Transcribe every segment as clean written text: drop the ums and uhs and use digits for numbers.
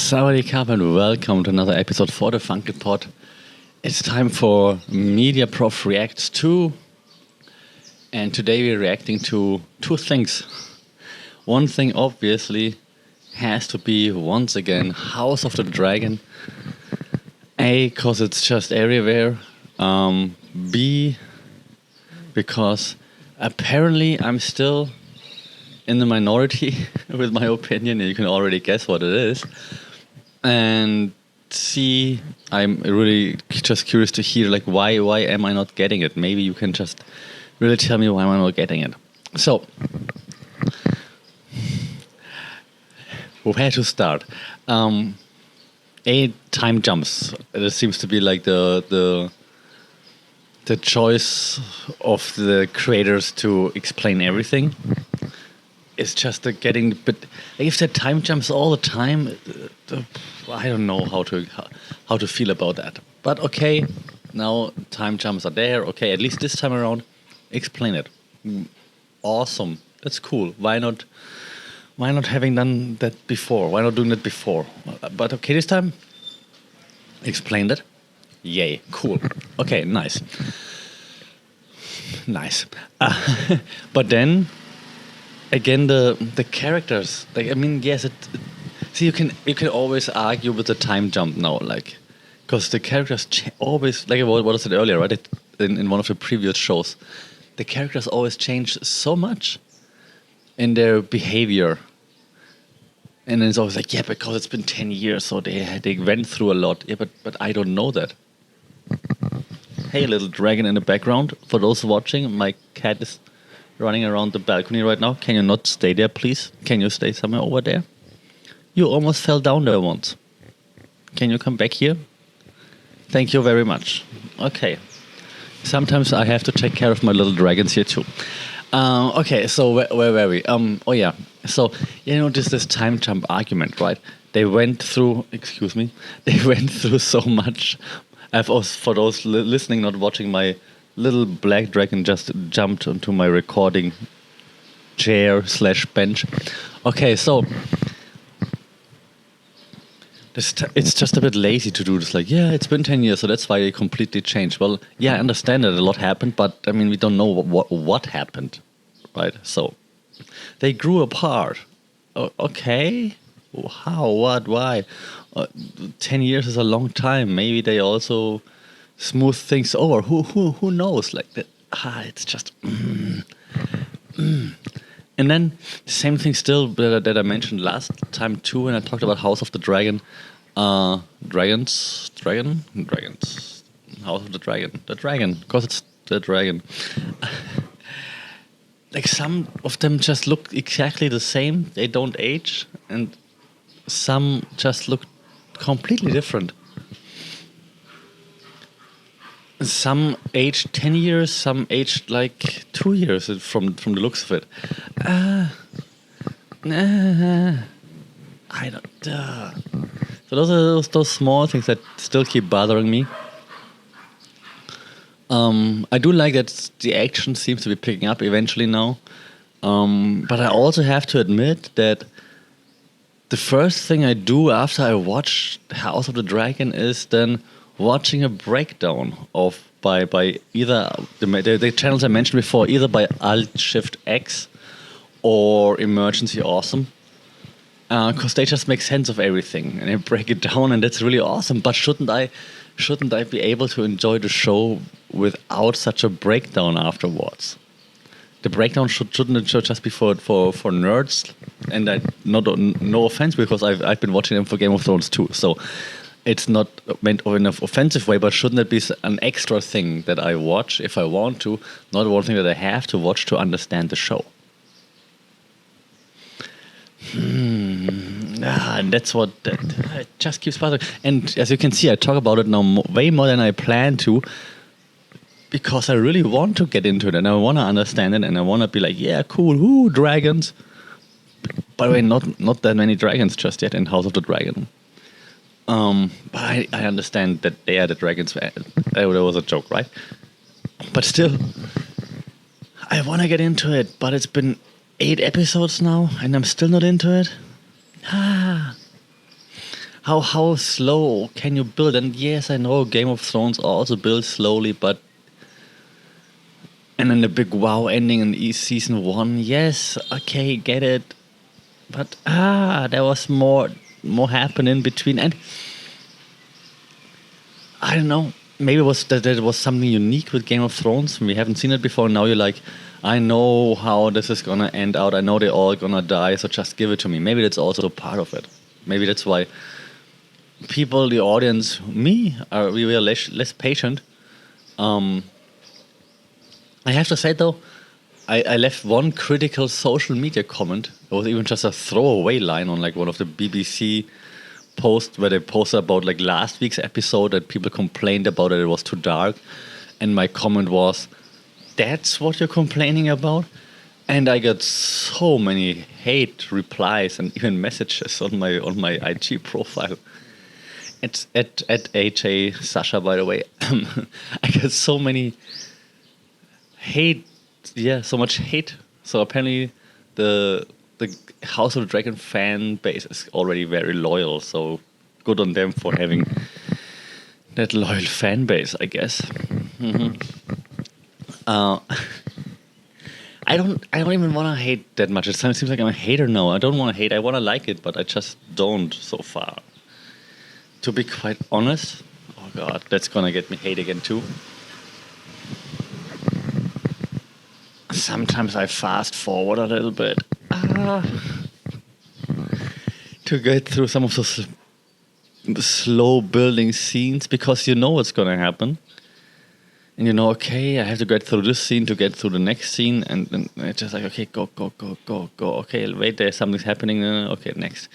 Sawadee Krap and welcome to another episode for the Funky Pod. It's time for Media Prof Reacts 2. And today we're reacting to two things. One thing obviously has to be once again House of the Dragon. A, because it's just everywhere. B, because apparently I'm still in the minority with my opinion, and you can already guess what it is. And C, I'm really just curious to hear, like, why am I not getting it? Maybe you can just really tell me why I'm not getting it. So, where to start? Time jumps. It seems to be like the choice of the creators to explain everything. It's just getting, but if there time jumps all the time, I don't know how to feel about that. But okay, now time jumps are there. Okay, at least this time around, explain it. Awesome, that's cool. Why not having done that before? Why not doing that before? But okay, this time, explain that. Yay, cool. Okay, nice. But then. Again, the characters. Like, I mean, yes. See, you can always argue with the time jump now, like, because the characters always, like what I said earlier, right? In one of the previous shows, the characters always change so much in their behavior, and then it's always like, yeah, because it's been 10 years, so they went through a lot. Yeah, but I don't know that. Hey, little dragon in the background. For those watching, my cat is running around the balcony right now. Can you not stay there, please? Can you stay somewhere over there? You almost fell down there once. Can you come back here? Thank you very much. Okay. Sometimes I have to take care of my little dragons here too. Okay, so where were we? Oh yeah. So, this time jump argument, right? They went through so much. For those listening, not watching, my little black dragon just jumped onto my recording chair/bench. Okay, so it's just a bit lazy to do this. Like, yeah, it's been 10 years, so that's why it completely changed. Well, yeah, I understand that a lot happened, but I mean, we don't know what happened, right? So they grew apart. Okay, how? What? Why? 10 years is a long time. Maybe they also smooth things over. Who knows? Like that. It's just. And then the same thing still that I mentioned last time too when I talked about House of the Dragon. Dragons. House of the Dragon, because it's the dragon. Like, some of them just look exactly the same. They don't age, and some just look completely different. Some aged 10 years, some aged like 2 years from the looks of it. I don't. So those are those small things that still keep bothering me. I do like that the action seems to be picking up eventually now. But I also have to admit that the first thing I do after I watch House of the Dragon is then watching a breakdown by either the channels I mentioned before, either by Alt-Shift-X or Emergency Awesome, because they just make sense of everything and they break it down, and that's really awesome. But shouldn't I be able to enjoy the show without such a breakdown afterwards? The breakdown shouldn't it just be for nerds, and no offense, because I've been watching them for Game of Thrones too, so. It's not meant in an offensive way, but shouldn't it be an extra thing that I watch if I want to, not one thing that I have to watch to understand the show? And that's what it just keeps bothering. And as you can see, I talk about it now way more than I plan to, because I really want to get into it and I want to understand it and I want to be like, yeah, cool, dragons. By the way, not that many dragons just yet in House of the Dragon. But I understand that they are the dragons. That was a joke, right? But still, I want to get into it. But it's been 8 episodes now, and I'm still not into it. how slow can you build? And yes, I know Game of Thrones also builds slowly, but and then the big wow ending in season 1. Yes, okay, get it. But there was more happening in between, and I don't know. Maybe it was that it was something unique with Game of Thrones. We haven't seen it before. Now you're like, I know how this is gonna end out. I know they're all gonna die. So just give it to me. Maybe that's also part of it. Maybe that's why people, the audience, we are less patient. I have to say though, I left one critical social media comment. It was even just a throwaway line on like one of the BBC posts where they posted about like last week's episode that people complained about that it was too dark, and my comment was, "That's what you're complaining about?" And I got so many hate replies and even messages on my IG profile. It's at HA Sasha, by the way. I got so many hate. Yeah, so much hate. So apparently the House of the Dragon fan base is already very loyal. So good on them for having that loyal fan base, I guess. Mm-hmm. I don't even want to hate that much. It seems like I'm a hater now. I don't want to hate. I want to like it, but I just don't so far. To be quite honest, oh god, that's gonna get me hate again too. Sometimes I fast forward a little bit to get through some of those slow building scenes, because you know what's gonna happen. And you know, okay, I have to get through this scene to get through the next scene, and it's just like, okay, go. Okay, wait, there's something's happening. Okay, next.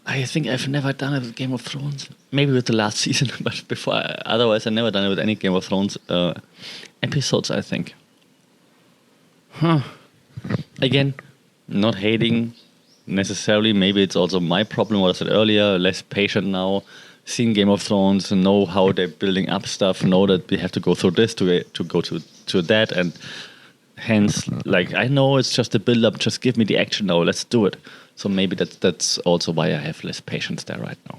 I think I've never done it with Game of Thrones. Maybe with the last season, but before. Otherwise, I've never done it with any Game of Thrones episodes, I think. Again, not hating necessarily. Maybe it's also my problem, what I said earlier, less patient now. Seen Game of Thrones and know how they're building up stuff, know that we have to go through this to go to that, and hence, like, I know it's just a build up, just give me the action now, let's do it. So maybe that's also why I have less patience there right now.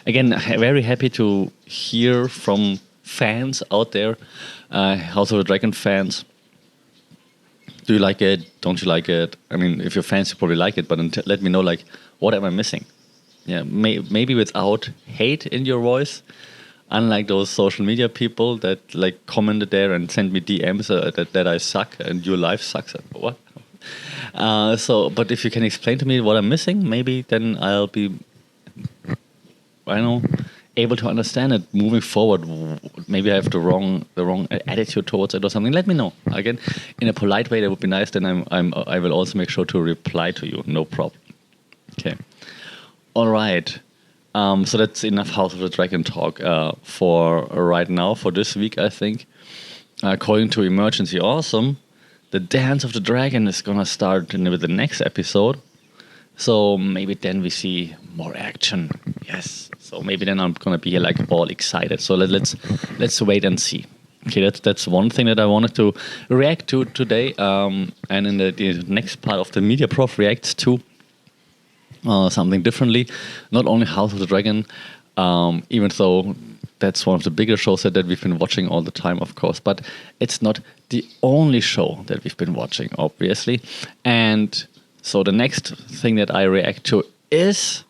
Again, very happy to hear from fans out there, House of the Dragon fans. Do you like it? Don't you like it? I mean, if you're fans, you probably like it, but let me know, like, what am I missing? Yeah, maybe without hate in your voice, unlike those social media people that like commented there and sent me DMs that I suck and your life sucks. What? But if you can explain to me what I'm missing, maybe then I'll be, I don't know, able to understand it moving forward. Maybe I have the wrong attitude towards it or something. Let me know. Again, in a polite way, that would be nice. Then I will also make sure to reply to you. No problem. Okay. All right. So that's enough House of the Dragon talk for right now, for this week, I think. According to Emergency Awesome, the Dance of the Dragon is going to start with the next episode. So maybe then we see more action. Yes. So maybe then I'm going to be like all excited. So let's wait and see. Okay, that's one thing that I wanted to react to today. And in the next part of the Media Prof reacts to something differently. Not only House of the Dragon, even though that's one of the bigger shows that we've been watching all the time, of course, but it's not the only show that we've been watching, obviously. And so the next thing that I react to is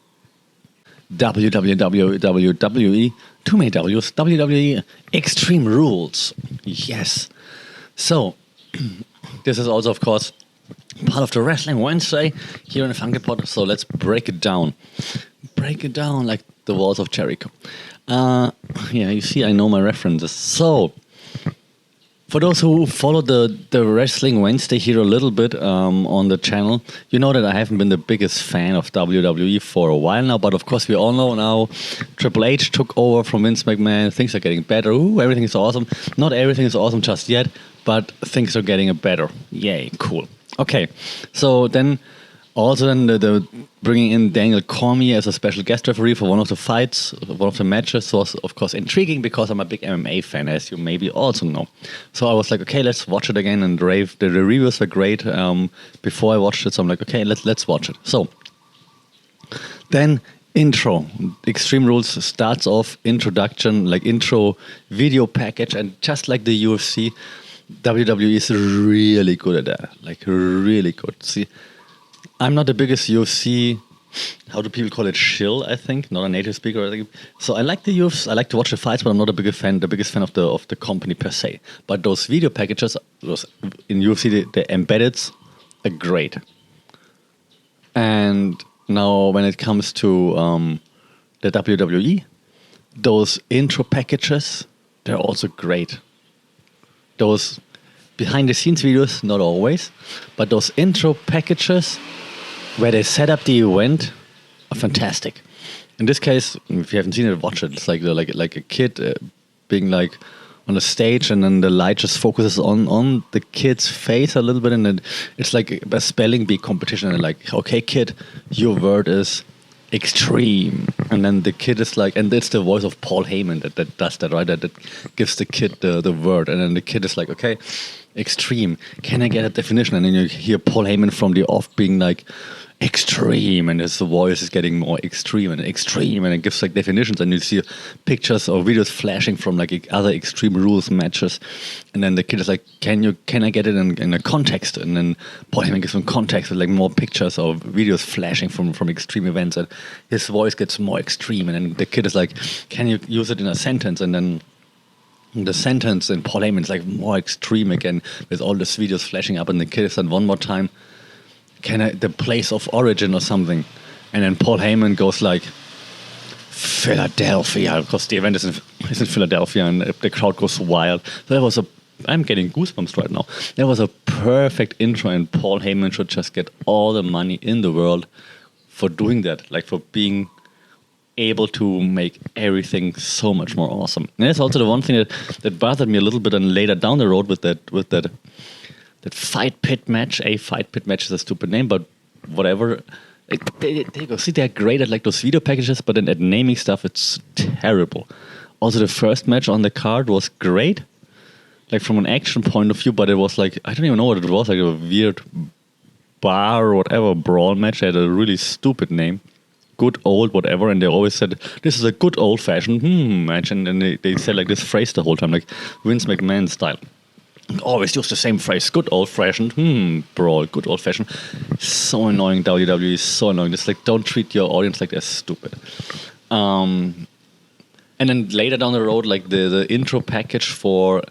WWE, too many W's, WWE Extreme Rules. Yes. So, this is also, of course, part of the Wrestling Wednesday here in the Funky Pod. So let's break it down. Break it down like the walls of Jericho. Yeah, you see, I know my references. So, for those who follow the Wrestling Wednesday here a little bit on the channel, you know that I haven't been the biggest fan of WWE for a while now. But of course, we all know now Triple H took over from Vince McMahon. Things are getting better. Ooh, everything is awesome. Not everything is awesome just yet, but things are getting better. Yay, cool. Okay, so then also then the bringing in Daniel Cormier as a special guest referee for one of the fights, one of the matches was of course intriguing because I'm a big MMA fan, as you maybe also know. So I was like, okay, let's watch it again, and rave. The reviews were great before I watched it, so I'm like, okay, let's watch it. So then intro. Extreme Rules starts off introduction, like intro video package, and just like the UFC, WWE is really good at that. Like really good. See, I'm not the biggest UFC. How do people call it? Shill, I think, not a native speaker. I think. So I like the UFC. I like to watch the fights, but I'm not the biggest fan of the company per se. But those video packages, those in UFC, the embeddeds are great. And now when it comes to the WWE, those intro packages, they're also great. Those behind the scenes videos, not always, but those intro packages where they set up the event are fantastic. In this case, if you haven't seen it, watch it. It's like a kid being like on a stage, and then the light just focuses on the kid's face a little bit, and then it's like a spelling bee competition. And like, okay, kid, your word is extreme, and then the kid is like, and it's the voice of Paul Heyman that does that, right? That gives the kid the word, and then the kid is like, okay, extreme. Can I get a definition? And then you hear Paul Heyman from the off being like, extreme, and his voice is getting more extreme, and it gives like definitions, and you see pictures or videos flashing from like other Extreme Rules matches, and then the kid is like, can I get it in a context? And then Paul Heyman gives some context with like more pictures or videos flashing from extreme events, and his voice gets more extreme, and then the kid is like, can you use it in a sentence? And then the sentence in Paul Heyman is like more extreme again, with all these videos flashing up, and the kid is like, one more time, the place of origin or something? And then Paul Heyman goes like, Philadelphia, because the event is in Philadelphia, and the crowd goes wild. So I'm getting goosebumps right now. That was a perfect intro, and Paul Heyman should just get all the money in the world for doing that, like for being able to make everything so much more awesome. And that's also the one thing that bothered me a little bit, and later down the road with that fight pit match. A fight pit match is a stupid name, but whatever. They go. See, they're great at like those video packages, but then at naming stuff, it's terrible. Also, the first match on the card was great, like from an action point of view, but it was like, I don't even know what it was, like a weird bar or whatever brawl match. It had a really stupid name. Good old whatever, and they always said this is a good old fashioned match, and then they said like this phrase the whole time, like Vince McMahon style. Always use the same phrase, good old fashioned brawl, good old fashioned. So annoying. WWE is so annoying. It's like, don't treat your audience like they're stupid. And then later down the road, like the intro package for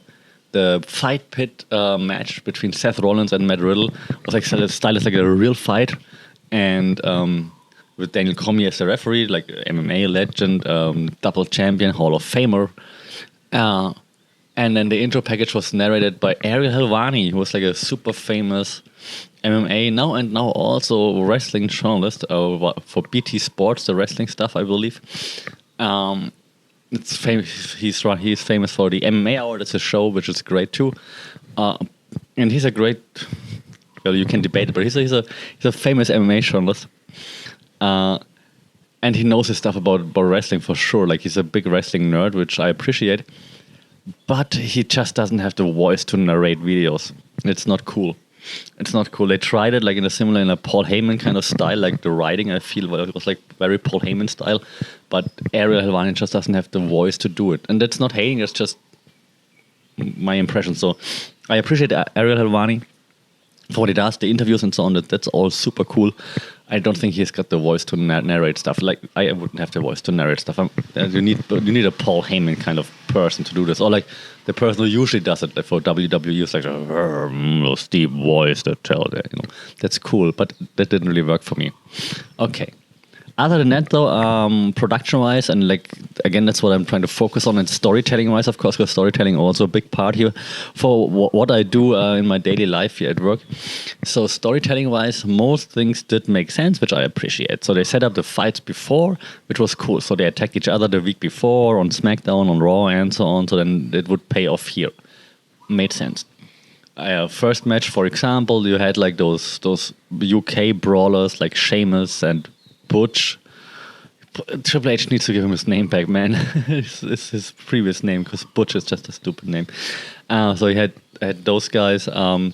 the fight pit match between Seth Rollins and Matt Riddle was like stylized like a real fight, and with Daniel Cormier as the referee, like MMA legend, double champion, Hall of Famer. And then the intro package was narrated by Ariel Helwani, who was like a super famous MMA now also wrestling journalist for BT Sports, the wrestling stuff, I believe. It's famous. He's famous for the MMA Hour. That's a show which is great too. And he's a great. Well, you can debate it, but he's a famous MMA journalist. And he knows his stuff about wrestling for sure. Like, he's a big wrestling nerd, which I appreciate. But he just doesn't have the voice to narrate videos. It's not cool. They tried it like in a Paul Heyman kind of style, like the writing, I feel, it was like very Paul Heyman style. But Ariel Helwani just doesn't have the voice to do it. And that's not hating, it's just my impression. So I appreciate Ariel Helwani for what he does, the interviews and so on. That's all super cool. I don't think he's got the voice to narrate stuff. Like, I wouldn't have the voice to narrate stuff. You need a Paul Heyman kind of person to do this, or like the person who usually does it for WWE is like a deep voice that tells it. That's cool, but that didn't really work for me. Okay. Other than that, though, production-wise, and like again, that's what I'm trying to focus on, and storytelling-wise, of course, because storytelling also a big part here for what I do in my daily life here at work. So storytelling-wise, most things did make sense, which I appreciate. So they set up the fights before, which was cool. So they attacked each other the week before on SmackDown, on Raw, and so on. So then it would pay off here. Made sense. First match, for example, you had like those UK brawlers like Sheamus and Butch. Triple H needs to give him his name back, man. It's his previous name, because Butch is just a stupid name. So you had those guys, and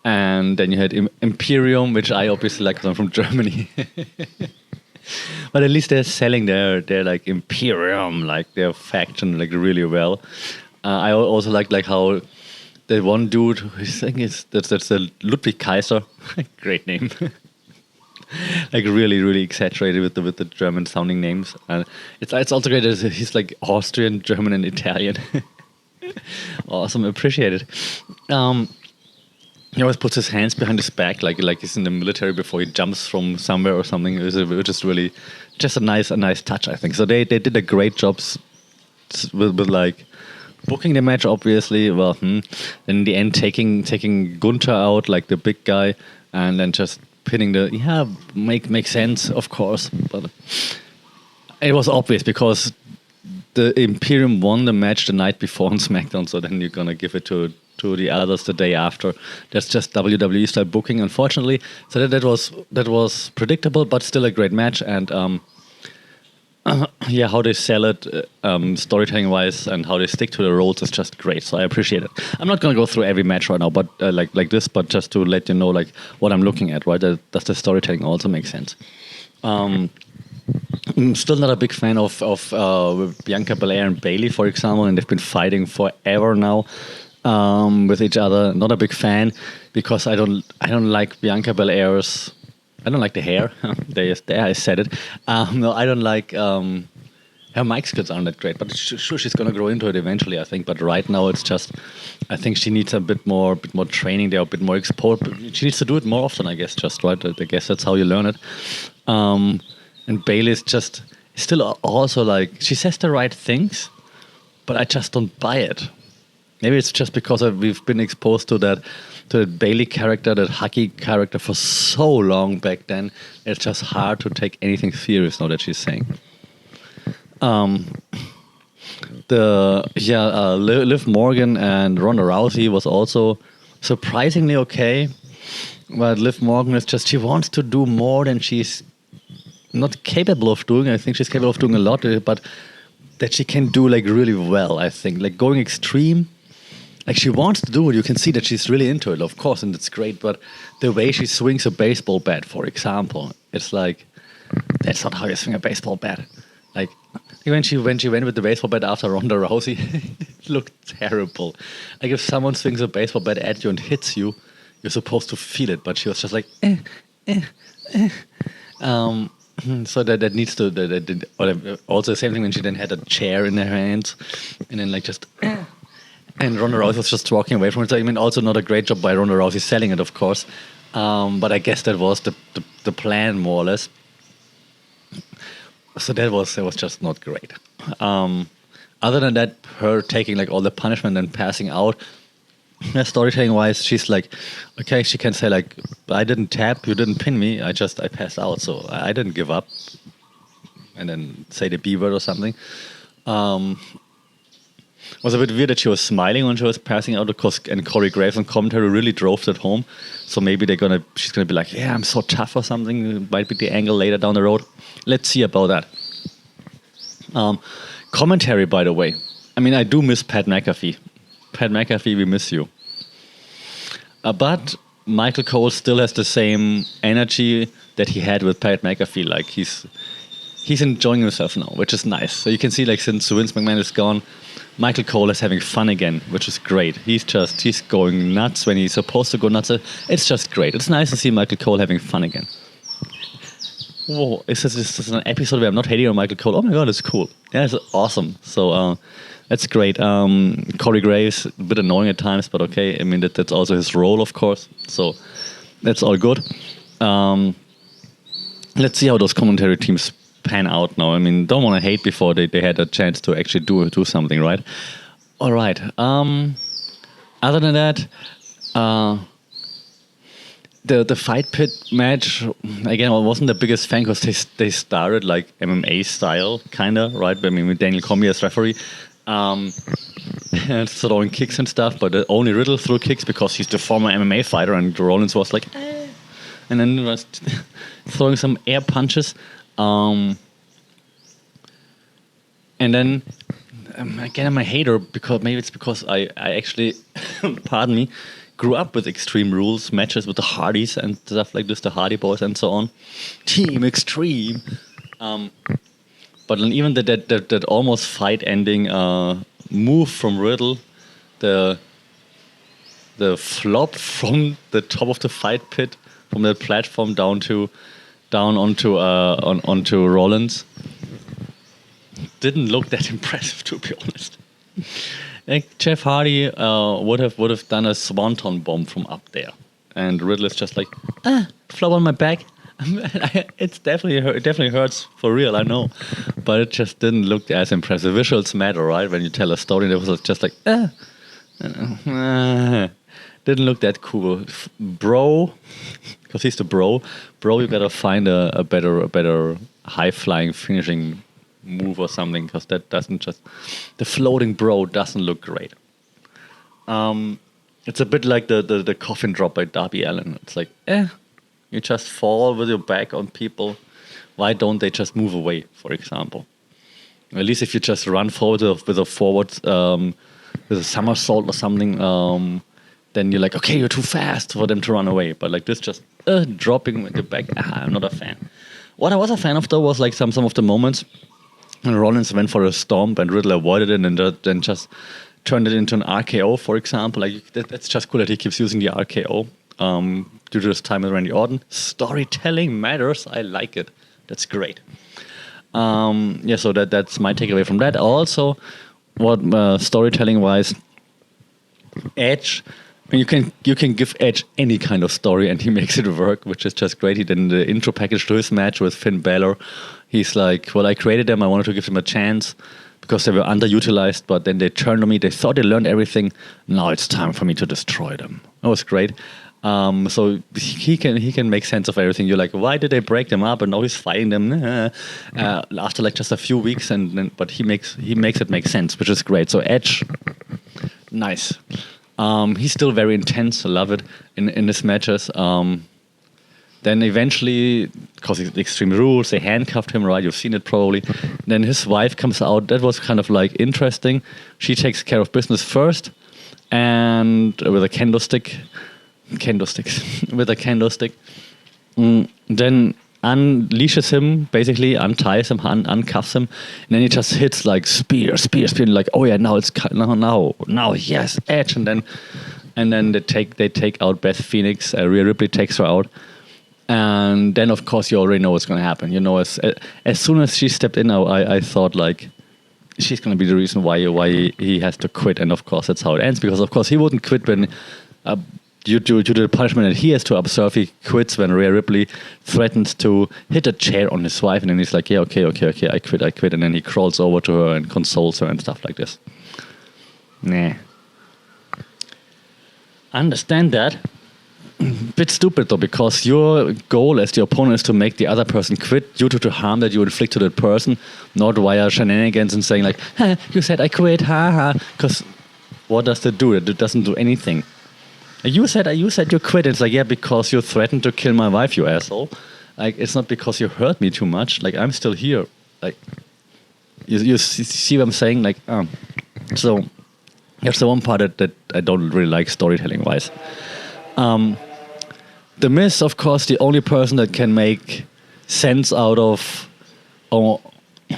then you had Imperium, which I obviously like because I'm from Germany. But at least they're selling their like Imperium, like their faction, like really well. I also like how the one dude, I think that's the Ludwig Kaiser, great name. Like really exaggerated with the German sounding names, and it's also great that he's like Austrian, German, and Italian. Awesome, appreciate it. He always puts his hands behind his back, like he's in the military before he jumps from somewhere or something. It was just really, just a nice touch, I think. So they did a great job with like booking the match, obviously. Well, then in the end, taking Gunther out, like the big guy, and then just pinning make sense, of course. But it was obvious because the Imperium won the match the night before on SmackDown, so then you're gonna give it to the others the day after. That's just WWE style booking, unfortunately. So that was predictable, but still a great match. And how they sell it, storytelling wise, and how they stick to the roles is just great. So I appreciate it. I'm not gonna go through every match right now, but like this, but just to let you know like what I'm looking at. Right, does the storytelling also make sense? I'm still not a big fan of Bianca Belair and Bayley, for example, and they've been fighting forever now with each other. Not a big fan because I don't like Bianca Belair's. I don't like the hair. there I said it. No, I don't like her mic skills aren't that great, but sure she's gonna grow into it eventually, I think. But right now it's just, I think she needs a bit more training there, a bit more exposure. She needs to do it more often, I guess. Just right. I guess that's how you learn it. And Bayley's just still also like, she says the right things, but I just don't buy it. Maybe it's just because we've been exposed to that Bayley character, that Haki character for so long back then. It's just hard to take anything serious now that she's saying. Liv Morgan and Ronda Rousey was also surprisingly okay. But Liv Morgan is just, she wants to do more than she's not capable of doing. I think she's capable of doing a lot, but that she can do like really well, I think. Like going extreme, like she wants to do it. You can see that she's really into it, of course, and it's great. But the way she swings a baseball bat, for example, it's like, that's not how you swing a baseball bat. Like when she went with the baseball bat after Ronda Rousey, it looked terrible. Like if someone swings a baseball bat at you and hits you, you're supposed to feel it. But she was just like, so that needs to. Also, the same thing when she then had a chair in her hands, and then like just. And Ronda Rousey was just walking away from it. So, I mean, also not a great job by Ronda Rousey selling it, of course. But I guess that was the plan, more or less. So that was just not great. Other than that, her taking like all the punishment and passing out, storytelling wise, she's like, okay, she can say like, I didn't tap, you didn't pin me, I passed out, so I didn't give up, and then say the B word or something. It was a bit weird that she was smiling when she was passing out, because and Corey Graves on commentary really drove that home. So maybe she's gonna be like, yeah, I'm so tough or something. It might be the angle later down the road. Let's see about that. Commentary, by the way. I mean, I do miss Pat McAfee. Pat McAfee, we miss you. But Michael Cole still has the same energy that he had with Pat McAfee. Like he's enjoying himself now, which is nice. So you can see, like, since Vince McMahon is gone, Michael Cole is having fun again, which is great. He's going nuts when he's supposed to go nuts. It's just great. It's nice to see Michael Cole having fun again. Whoa, this is an episode where I'm not hating on Michael Cole. Oh my god, it's cool. Yeah, it's awesome. So that's great. Corey Graves, a bit annoying at times, but okay. I mean, that's also his role, of course. So that's all good. Let's see how those commentary teams pan out now. I mean, don't want to hate before they had a chance to actually do something, right? All right. Other than that, the fight pit match, again, I wasn't the biggest fan because they started like MMA style, kind of, right? I mean, with Daniel Cormier as referee, and throwing kicks and stuff, but only Riddle threw kicks because he's the former MMA fighter, and Rollins was like, and then was throwing some air punches. And then again, I'm a hater because maybe it's because I actually, pardon me, grew up with Extreme Rules matches with the Hardys and stuff like this, the Hardy Boys and so on. Team Extreme. But then even that almost fight ending move from Riddle, the flop from the top of the fight pit, from the platform down onto Rollins, didn't look that impressive, to be honest. Like Jeff Hardy would have done a swanton bomb from up there, and Riddle is just like, flop on my back. It definitely hurts for real, I know, but it just didn't look as impressive. Visuals matter, right? When you tell a story, it was just like, didn't look that cool, bro. Because he's the bro. You gotta find a better high flying finishing move or something. Because that doesn't just, the floating bro doesn't look great. It's a bit like the coffin drop by Darby Allin. It's like, you just fall with your back on people. Why don't they just move away, for example? At least if you just run forward with a forward, with a somersault or something, then you're like, okay, you're too fast for them to run away. But like this, just dropping with your back, I'm not a fan. What I was a fan of though was like some of the moments when Rollins went for a stomp and Riddle avoided it and then just turned it into an RKO, for example. Like that's just cool that he keeps using the RKO due to his time with Randy Orton. Storytelling matters. I like it. That's great. So that's my takeaway from that. Also, what storytelling wise, Edge. You can give Edge any kind of story and he makes it work, which is just great. He did in the intro package to his match with Finn Balor. He's like, well, I created them. I wanted to give them a chance because they were underutilized, but then they turned on me. They thought they learned everything. Now it's time for me to destroy them. That was great. So he can make sense of everything. You're like, why did they break them up? And now he's fighting them after like just a few weeks. But he makes it make sense, which is great. So Edge, nice. He's still very intense. I love it in his matches. Then eventually, because it's Extreme Rules, they handcuffed him, right? You've seen it probably. Then his wife comes out. That was kind of like interesting. She takes care of business first, and with a candlestick, then unleashes him, basically unties him, uncuffs him, and then he just hits like spear, like, oh yeah, now yes, Edge, and then they take out Beth Phoenix. Rhea Ripley takes her out, and then of course you already know what's going to happen. You know, as soon as she stepped in, I thought like she's going to be the reason why he has to quit, and of course that's how it ends, because of course he wouldn't quit when. Due to the punishment that he has to observe, he quits when Rhea Ripley threatens to hit a chair on his wife, and then he's like, yeah, okay, I quit, and then he crawls over to her and consoles her and stuff like this. Nah. I understand that. Bit stupid though, because your goal as the opponent is to make the other person quit due to the harm that you inflict to that person, not via shenanigans and saying like, you said I quit, because what does that do? It doesn't do anything. You said you quit. It's like, yeah, because you threatened to kill my wife, you asshole. Like, it's not because you hurt me too much. Like, I'm still here. Like, you see what I'm saying? Like, so that's the one part that I don't really like storytelling wise. The Miz, of course, the only person that can make sense out of or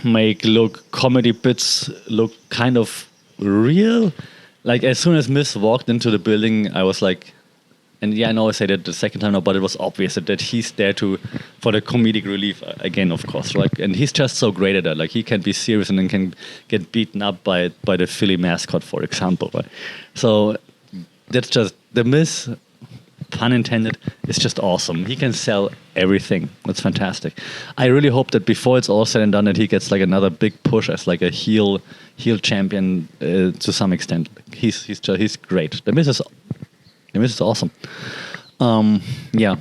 make comedy bits look kind of real. Like, as soon as Miz walked into the building, I was like, and yeah, I know I said it the second time now, but it was obvious that he's there for the comedic relief again, of course. Like, and he's just so great at that. Like, he can be serious and then can get beaten up by the Philly mascot, for example. Right? So that's just the Miz, pun intended, is just awesome. He can sell everything. That's fantastic. I really hope that before it's all said and done, that he gets like another big push as like a heel champion to some extent. He's great. The Miz is awesome. Yeah.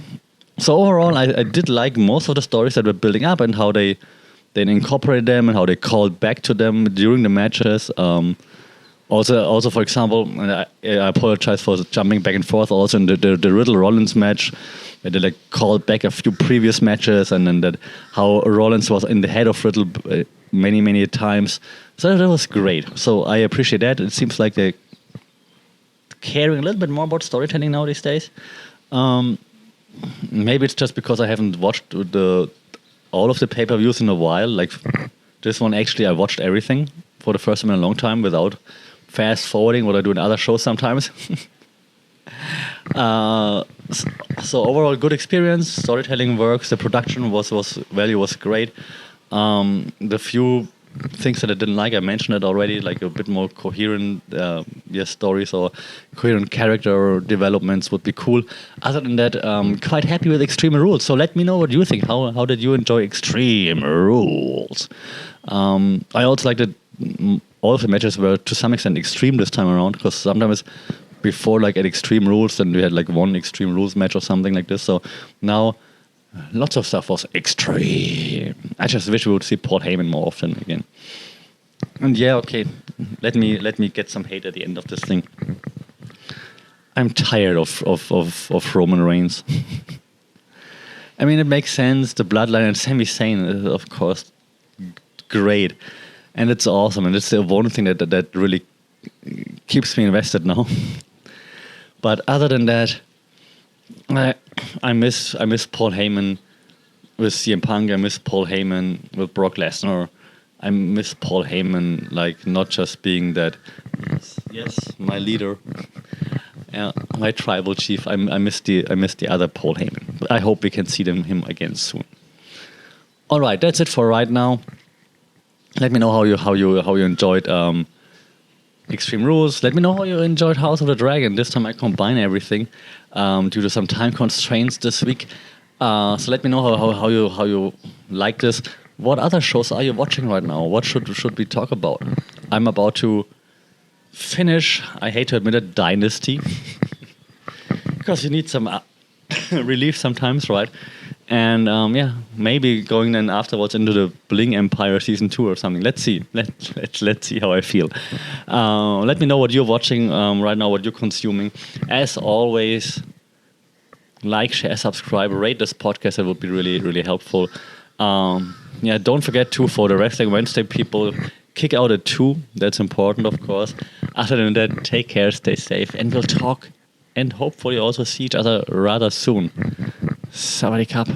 So overall, I did like most of the stories that were building up and how they incorporated them and how they called back to them during the matches. Also, for example, and I apologize for jumping back and forth. Also, in the Riddle Rollins match, where they like called back a few previous matches, and then that how Rollins was in the head of Riddle many times. So that was great. So I appreciate that. It seems like they're caring a little bit more about storytelling now these days. Maybe it's just because I haven't watched the all of the pay-per-views in a while. Like this one, actually, I watched everything for the first time in a long time without fast forwarding what I do in other shows sometimes. So overall, good experience. Storytelling works. The production was great. The few things that I didn't like, I mentioned it already, like a bit more coherent stories or coherent character developments would be cool. Other than that, quite happy with Extreme Rules. So let me know what you think. How did you enjoy Extreme Rules? I also like that all of the matches were to some extent extreme this time around, because sometimes before, like at Extreme Rules, then we had like one Extreme Rules match or something like this. So now lots of stuff was extreme. I just wish we would see Paul Heyman more often again. And yeah, okay, let me get some hate at the end of this thing. I'm tired of Roman Reigns. I mean, it makes sense. The bloodline and Sami Zayn is, of course, great, and it's awesome. And it's the one thing that really keeps me invested now. But other than that, I miss Paul Heyman with CM Punk. I miss Paul Heyman with Brock Lesnar. I miss Paul Heyman, like, not just being that, yes, my leader, my tribal chief. I miss the other Paul Heyman. I hope we can see him again soon. All right, that's it for right now. Let me know how you enjoyed Extreme Rules. Let me know how you enjoyed House of the Dragon. This time I combine everything due to some time constraints this week. So let me know how you like this. What other shows are you watching right now? What should we talk about? I'm about to finish, I hate to admit it, Dynasty. Because you need some relief sometimes, right? And maybe going then afterwards into the Bling Empire season 2 or something. Let's see. Let's see how I feel. Let me know what you're watching right now, what you're consuming. As always, like, share, subscribe, rate this podcast. That would be really, really helpful. Don't forget to, for the Wrestling Wednesday people, kick out at 2. That's important, of course. Other than that, take care, stay safe, and we'll talk and hopefully also see each other rather soon. Sawadee Cup.